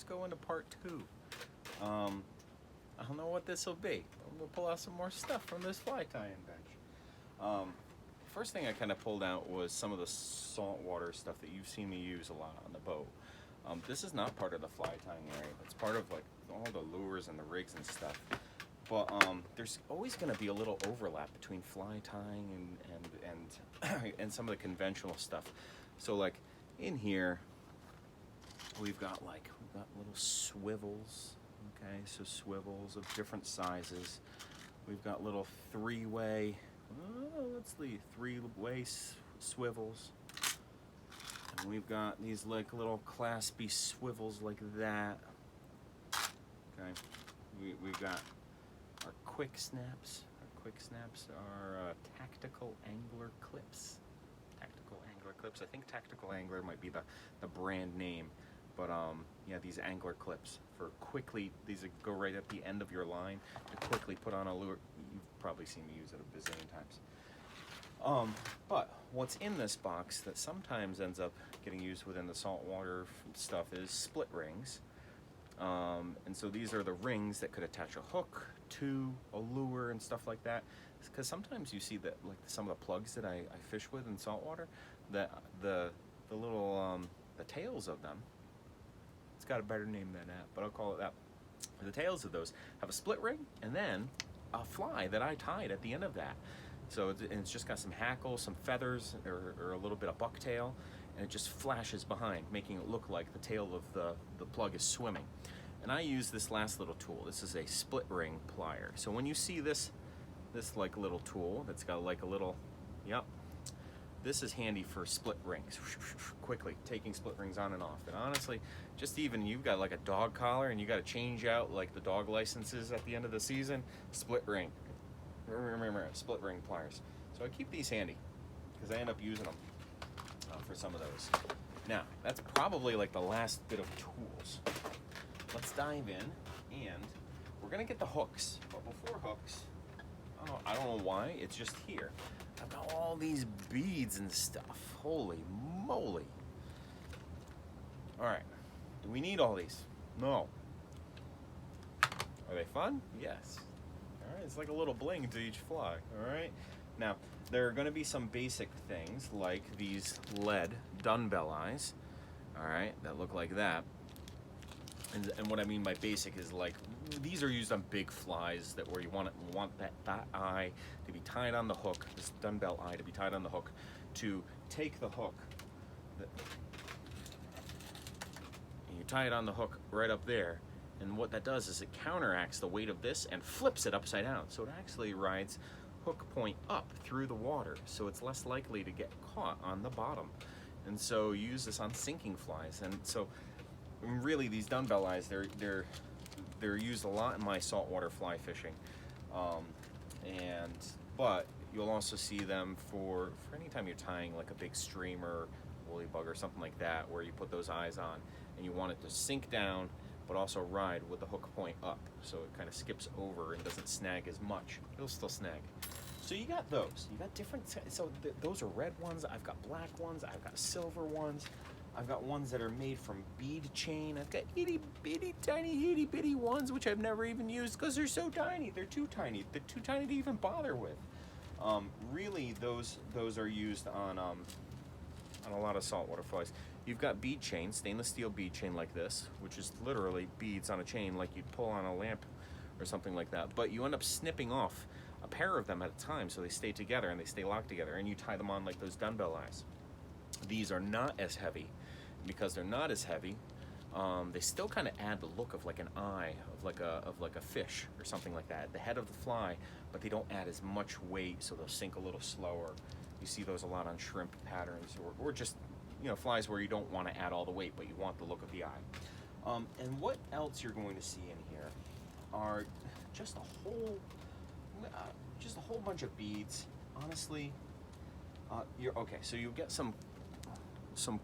let's go into part 2. I don't know what this will be. We'll pull out some more stuff from this fly tying bench. First thing I kind of pulled out was some of the saltwater stuff that you've seen me use a lot on the boat. This is not part of the fly tying area. It's part of like all the lures and the rigs and stuff. But there's always going to be a little overlap between fly tying and some of the conventional stuff. So like in here, we've got little swivels. Okay, so swivels of different sizes. We've got little three-way swivels. And we've got these like little claspy swivels like that. Okay, we've got our quick snaps. Our quick snaps are tactical angler clips. Tactical angler clips. I think tactical angler might be the brand name. But yeah, these angler clips for quickly, these go right at the end of your line to quickly put on a lure. You've probably seen me use it a bazillion times. But what's in this box that sometimes ends up getting used within the saltwater stuff is split rings. And so these are the rings that could attach a hook to a lure and stuff like that. Because sometimes you see that, like some of the plugs that I fish with in saltwater, that the little the tails of them. It's got a better name than that, but I'll call it that. The tails of those have a split ring and then a fly that I tied at the end of that. So it's just got some hackles, some feathers, or a little bit of bucktail, and it just flashes behind, making it look like the tail of the plug is swimming. And I use this last little tool. This is a split ring plier. So when you see this like little tool that's got like a little, yep, this is handy for split rings, quickly taking split rings on and off. And honestly, just even you've got like a dog collar and you got to change out like the dog licenses at the end of the season, split ring, split ring pliers. So I keep these handy because I end up using them for some of those. Now, that's probably like the last bit of tools. Let's dive in and we're gonna get the hooks. But before hooks, I don't know why, it's just here. I've got all these beads and stuff. Holy moly. All right, do we need all these? No. Are they fun? Yes. All right, it's like a little bling to each fly, all right? Now, there are gonna be some basic things like these lead dumbbell eyes, all right, that look like that. And what I mean by basic is like, these are used on big flies that where you want that eye to be tied on the hook, this dumbbell eye to be tied on the hook, to take the hook, and you tie it on the hook right up there, and what that does is it counteracts the weight of this and flips it upside down, so it actually rides hook point up through the water, so it's less likely to get caught on the bottom. And so you use this on sinking flies, and so really these dumbbell eyes, they're used a lot in my saltwater fly fishing, but you'll also see them for any time you're tying like a big streamer, woolly bug or something like that, where you put those eyes on and you want it to sink down but also ride with the hook point up, so it kind of skips over and doesn't snag as much. It'll still snag. So you got those. You got different. So those are red ones. I've got black ones. I've got silver ones. I've got ones that are made from bead chain. I've got itty bitty ones which I've never even used because they're so tiny. They're too tiny. They're too tiny to even bother with. Really, those are used on a lot of saltwater flies. You've got bead chain, stainless steel bead chain like this, which is literally beads on a chain like you'd pull on a lamp or something like that. But you end up snipping off a pair of them at a time so they stay together and they stay locked together, and you tie them on like those dumbbell eyes. These are not as heavy. Because they're not as heavy, they still kind of add the look of like an eye of like a fish or something like that, the head of the fly, but they don't add as much weight, so they'll sink a little slower. You see those a lot on shrimp patterns or just flies where you don't want to add all the weight, but you want the look of the eye. And what else you're going to see in here are just a whole bunch of beads. Honestly, so you get some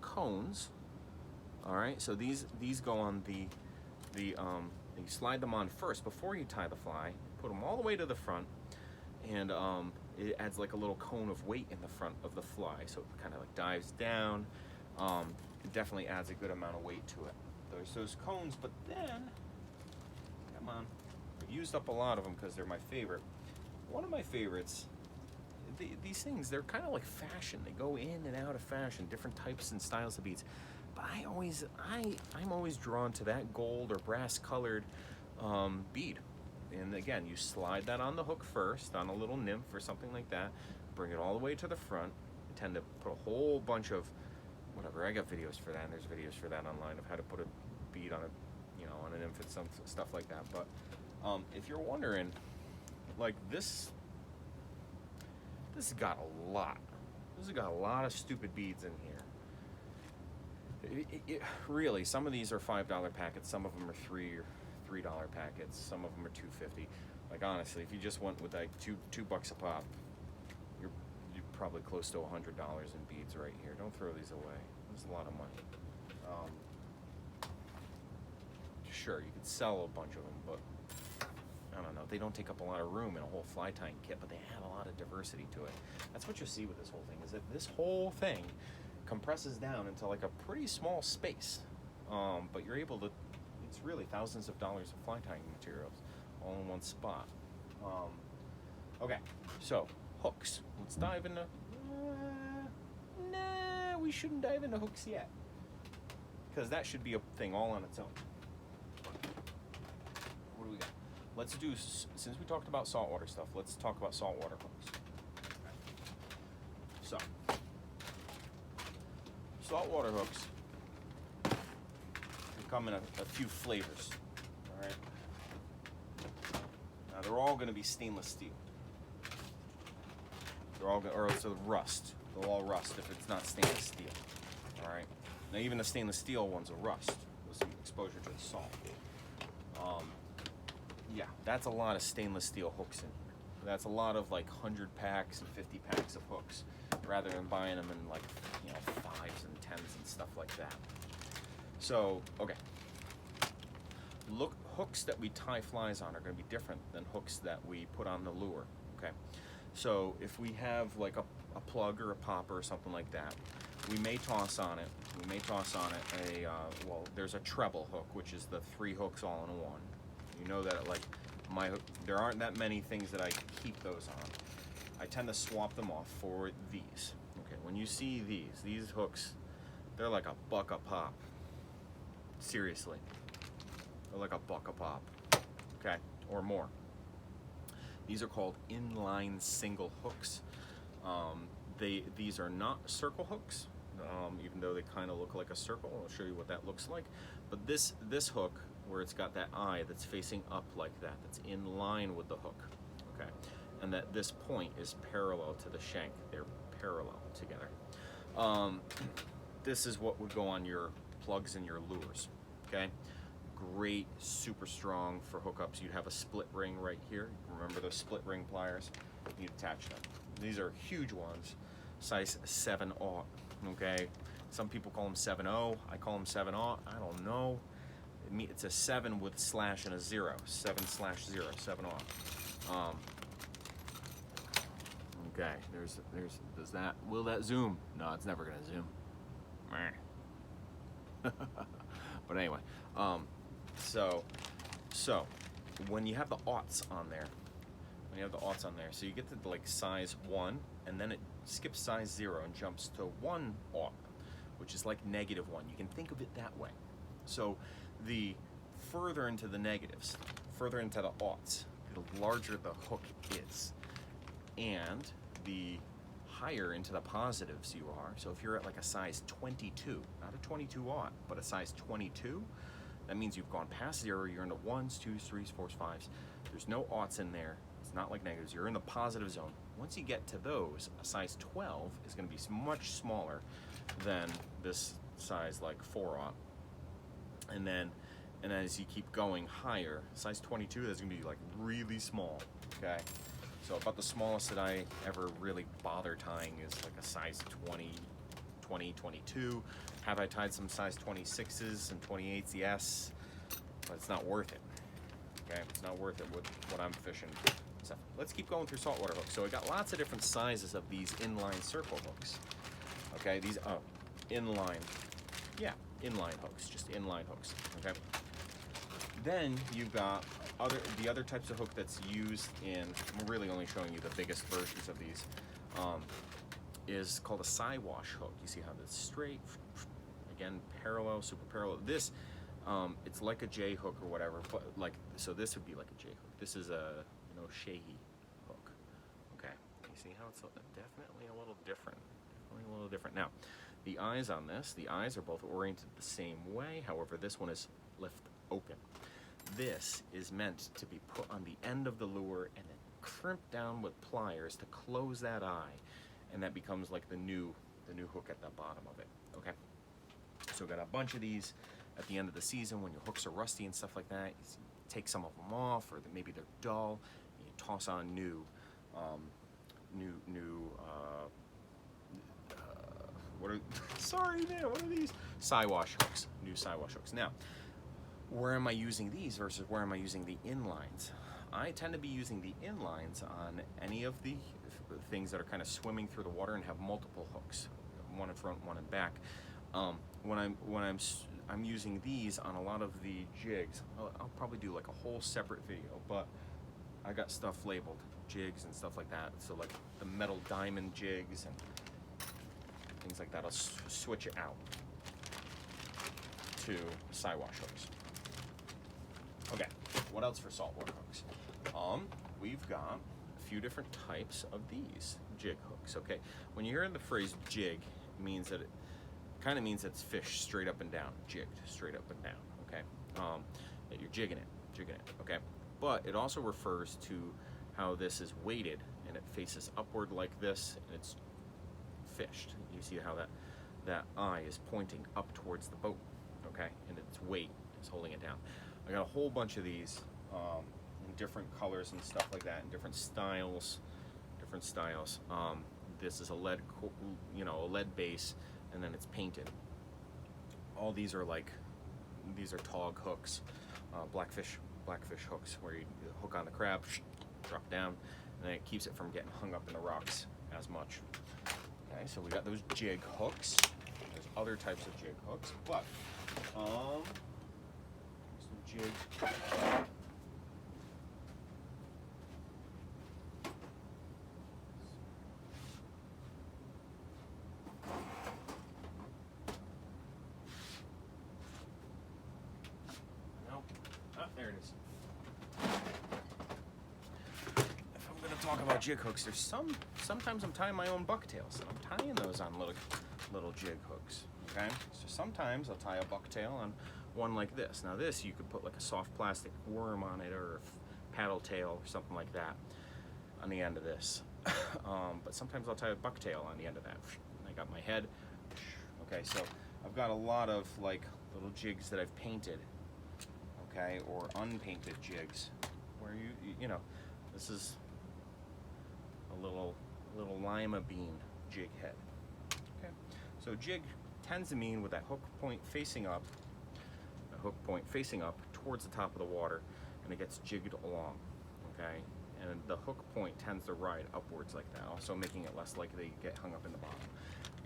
cones. All right, so these go on you slide them on first before you tie the fly, put them all the way to the front, and it adds like a little cone of weight in the front of the fly, so it kind of like dives down. it definitely adds a good amount of weight to it. There's those cones, but then, come on, I've used up a lot of them because they're my favorite. One of my favorites, these things, they're kind of like fashion. They go in and out of fashion, different types and styles of beads. But I'm always drawn to that gold or brass colored bead. And again, you slide that on the hook first, on a little nymph or something like that. Bring it all the way to the front. I tend to put a whole bunch of whatever. I got videos for that, and there's videos for that online of how to put a bead on on an nymph and some stuff like that. But if you're wondering, like this has got a lot. This has got a lot of stupid beads in here. Really, some of these are $5 packets. Some of them are $3 packets. Some of them are $2.50. Like honestly, if you just went with like $2 a pop, you're probably close to $100 in beads right here. Don't throw these away. There's a lot of money. Sure, you could sell a bunch of them, but I don't know. They don't take up a lot of room in a whole fly tying kit, but they add a lot of diversity to it. That's what you'll see with this whole thing, is that this whole thing compresses down into like a pretty small space. But you're able to, it's really thousands of dollars of fly tying materials all in one spot. Okay, so hooks. Let's dive into, nah, we shouldn't dive into hooks yet, because that should be a thing all on its own. What do we got? Let's do, since we talked about saltwater stuff, let's talk about saltwater hooks. So, saltwater hooks come in a few flavors, all right? Now, they're all going to be stainless steel. They're all, or else they'll rust. They'll all rust if it's not stainless steel, all right? Now, even the stainless steel ones will rust with some exposure to the salt. Yeah, that's a lot of stainless steel hooks in here. That's a lot of like 100 packs and 50 packs of hooks, rather than buying them in like, 5s and 10s and stuff like that. So, okay. Look, hooks that we tie flies on are going to be different than hooks that we put on the lure, okay? So if we have like a plug or a popper or something like that, we may toss on it well, there's a treble hook, which is the 3 hooks all in one. You know that like my hook, there aren't that many things that I keep those on. I tend to swap them off for these. Okay, when you see these hooks, they're like $1 a pop. Seriously, they're like $1 a pop, okay, or more. These are called inline single hooks. These are not circle hooks, even though they kind of look like a circle. I'll show you what that looks like. But this hook, where it's got that eye that's facing up like that, that's in line with the hook, okay, and that this point is parallel to the shank. They're parallel together. This is what would go on your plugs and your lures, okay? Great, super strong for hookups. You'd have a split ring right here. Remember those split ring pliers? You'd attach them. These are huge ones, size 7/0, okay? Some people call them 7/0. I call them 7/0. I don't know. It's a 7 with slash and a 0. 7/0, 7/0. Okay, does that, will that zoom? No, it's never gonna zoom. But anyway, so when you have the aughts on there, so you get to like size 1, and then it skips size 0 and jumps to 1 aught, which is like -1. You can think of it that way. So the further into the negatives, further into the aughts, the larger the hook is, and the higher into the positives you are. So if you're at like a size 22, not a 22/0, but a size 22, that means you've gone past 0. You're into 1s, 2s, 3s, 4s, 5s. There's no aughts in there. It's not like negatives. You're in the positive zone. Once you get to those, a size 12 is going to be much smaller than this size like 4/0. And as you keep going higher, size 22 is going to be like really small, okay? So about the smallest that I ever really bother tying is like a size 20, 22. Have I tied some size 26s and 28s? Yes, but it's not worth it, okay? It's not worth it with what I'm fishing. So let's keep going through saltwater hooks. So we got lots of different sizes of these inline circle hooks, okay? These, inline. Yeah, inline hooks, just inline hooks, okay? Then you've got the other types of hook that's used in, I'm really only showing you the biggest versions of these, is called a Siwash hook. You see how that's straight, again, parallel, super parallel. This, it's like a J hook or whatever, but like, so this would be like a J hook. This is a, Sheahy hook, okay? You see how it's definitely a little different, Now, the eyes on this, the eyes are both oriented the same way, however, this one is lift open. This is meant to be put on the end of the lure and then crimped down with pliers to close that eye, and that becomes like the new hook at the bottom of it, okay? So we've got a bunch of these at the end of the season when your hooks are rusty and stuff like that. You take some of them off, or maybe they're dull, and you toss on new what are what are these? Siwash hooks, new Siwash hooks. Now, where am I using these versus where am I using the inlines? I tend to be using the inlines on any of the things that are kind of swimming through the water and have multiple hooks, one in front, one in back. When I'm using these on a lot of the jigs, I'll probably do like a whole separate video, but I got stuff labeled jigs and stuff like that. So like the metal diamond jigs and things like that, I'll switch it out to Siwash hooks. Okay, what else for saltwater hooks? We've got a few different types of these jig hooks, okay? When you hear the phrase jig, it means that kind of means it's fish straight up and down, jigged straight up and down, okay? That you're jigging it, okay? But it also refers to how this is weighted and it faces upward like this and it's fished. You see how that eye is pointing up towards the boat, okay? And its weight is holding it down. I got a whole bunch of these in different colors and stuff like that, in different styles. This is a lead base, and then it's painted. All these are tog hooks, blackfish hooks, where you hook on the crab, drop down, and then it keeps it from getting hung up in the rocks as much. Okay, so we got those jig hooks. There's other types of jig hooks, but some jig. There it is. If I'm going to talk about jig hooks, there's sometimes I'm tying my own bucktails, and I'm tying those on little jig hooks, okay? So sometimes I'll tie a bucktail on one like this. Now this, you could put like a soft plastic worm on it, or a paddle tail or something like that on the end of this. But sometimes I'll tie a bucktail on the end of that. I got my head. Okay, so I've got a lot of like little jigs that I've painted, okay, or unpainted jigs, where you know, this is a little lima bean jig head. Okay, so jig tends to mean with that hook point facing up, towards the top of the water, and it gets jigged along. Okay, and the hook point tends to ride upwards like that, also making it less likely to get hung up in the bottom.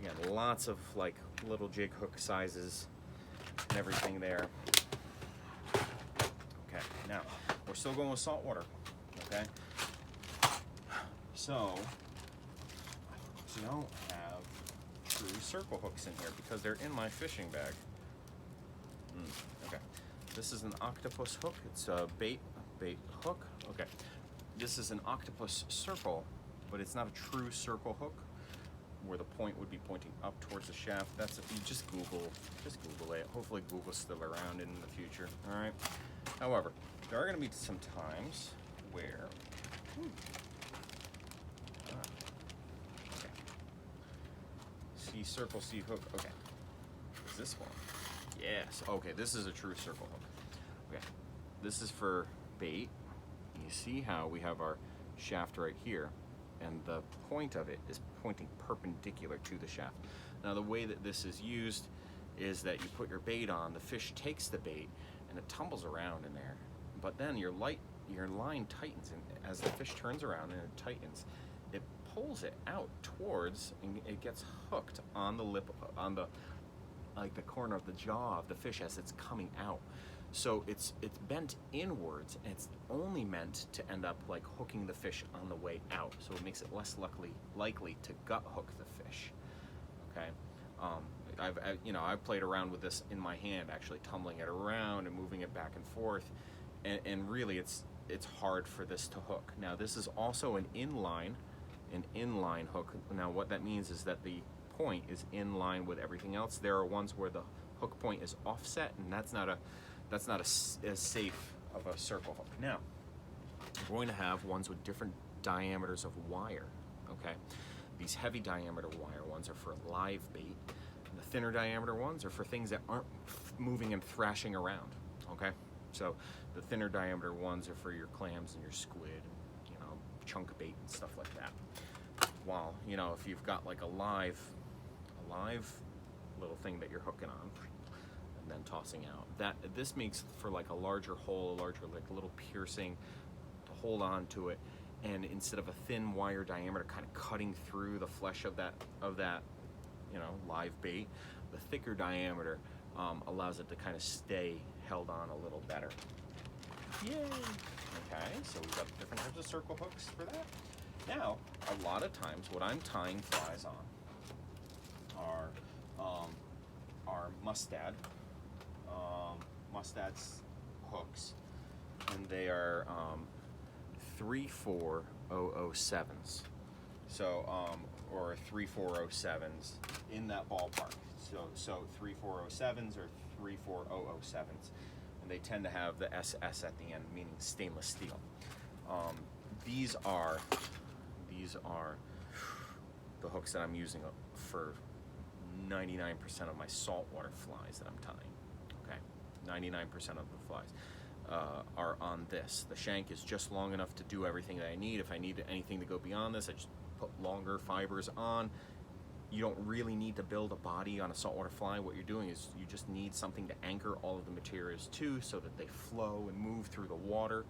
Again, lots of like little jig hook sizes and everything there. Okay, now we're still going with saltwater. Okay, so we don't have true circle hooks in here because they're in my fishing bag. Okay, this is an octopus hook. It's a bait hook. Okay, this is an octopus circle, but it's not a true circle hook where the point would be pointing up towards the shaft. That's you just Google it. Hopefully Google's still around in the future. All right. However, there are going to be some times where okay. C circle, C hook. Okay, is this one? Yes. Okay, this is a true circle hook. Okay, this is for bait. You see how we have our shaft right here, and the point of it is pointing perpendicular to the shaft. Now the way that this is used is that you put your bait on, the fish takes the bait, and it tumbles around in there. But then your line tightens, and as the fish turns around and it tightens, it pulls it out towards, and it gets hooked on the lip, on like the corner of the jaw of the fish as it's coming out. So it's bent inwards, and it's only meant to end up like hooking the fish on the way out. So it makes it less likely to gut hook the fish. Okay. I've played around with this in my hand, actually tumbling it around and moving it back and forth, and really it's hard for this to hook. Now this is also an inline hook. Now what that means is that the point is in line with everything else. There are ones where the hook point is offset, and that's not as safe of a circle hook. Now we're going to have ones with different diameters of wire. Okay, these heavy diameter wire ones are for live bait. The thinner diameter ones are for things that aren't moving and thrashing around. Okay, so the thinner diameter ones are for your clams and your squid, and, chunk bait and stuff like that. While if you've got like a live little thing that you're hooking on and then tossing out, this makes for like a larger hole, a larger like little piercing to hold on to it, and instead of a thin wire diameter kind of cutting through the flesh of that live bait, the thicker diameter allows it to kind of stay held on a little better. Yay! Okay, so we've got different types of circle hooks for that. Now, a lot of times what I'm tying flies on are mustad's hooks, and they are 34007s. So or 3407s in that ballpark. So 3407s or 34007s, and they tend to have the SS at the end, meaning stainless steel. These are the hooks that I'm using for 99% of my saltwater flies that I'm tying. Okay, 99% of the flies are on this. The shank is just long enough to do everything that I need. If I need anything to go beyond this, I just put longer fibers on. You don't really need to build a body on a saltwater fly. What you're doing is you just need something to anchor all of the materials to, so that they flow and move through the water.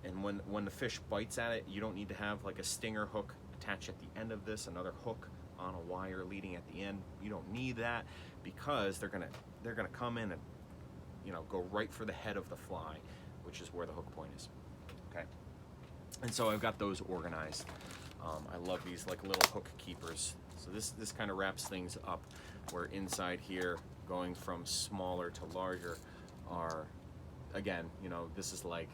And when the fish bites at it, you don't need to have like a stinger hook attached at the end of this, another hook on a wire leading at the end. You don't need that, because they're gonna come in and go right for the head of the fly, which is where the hook point is. Okay, and so I've got those organized. I love these like little hook keepers. So this kind of wraps things up, where inside here, going from smaller to larger, are, again, this is like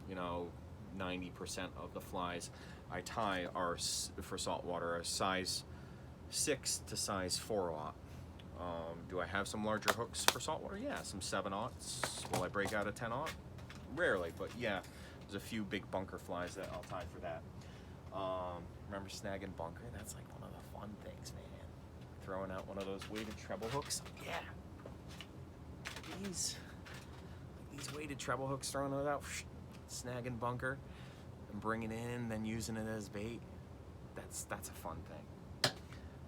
90% of the flies I tie are for saltwater are size 6 to size 4/0. Do I have some larger hooks for saltwater? Yeah, some 7/0. Will I break out a 10/0? Rarely, but yeah, there's a few big bunker flies that I'll tie for that. Remember snagging bunker? That's like one of the fun things, man. Throwing out one of those weighted treble hooks. Yeah. These weighted treble hooks, throwing those out, snagging bunker, and bringing it in, then using it as bait. That's a fun thing.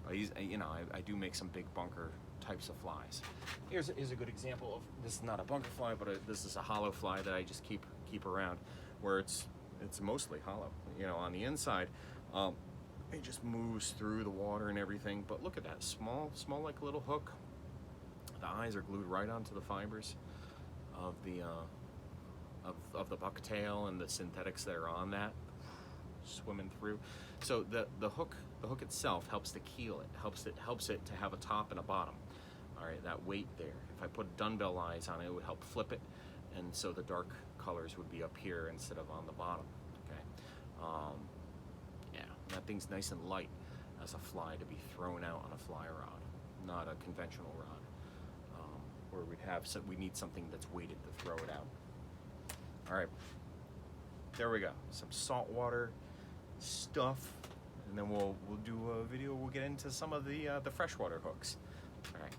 I do make some big bunker types of flies. Here's a good example of this. Is not a bunker fly, but this is a hollow fly that I just keep around, where it's mostly hollow. On the inside, it just moves through the water and everything. But look at that small like little hook. The eyes are glued right onto the fibers of the of the bucktail and the synthetics that are on that, swimming through. So the hook itself helps to keel it, helps it to have a top and a bottom. All right, that weight there. If I put dumbbell eyes on it, it would help flip it, and so the dark colors would be up here instead of on the bottom. Okay, yeah, that thing's nice and light as a fly to be thrown out on a fly rod, not a conventional rod, where we need something that's weighted to throw it out. All right, there we go. Some saltwater stuff, and then we'll do a video. We'll get into some of the freshwater hooks. All right.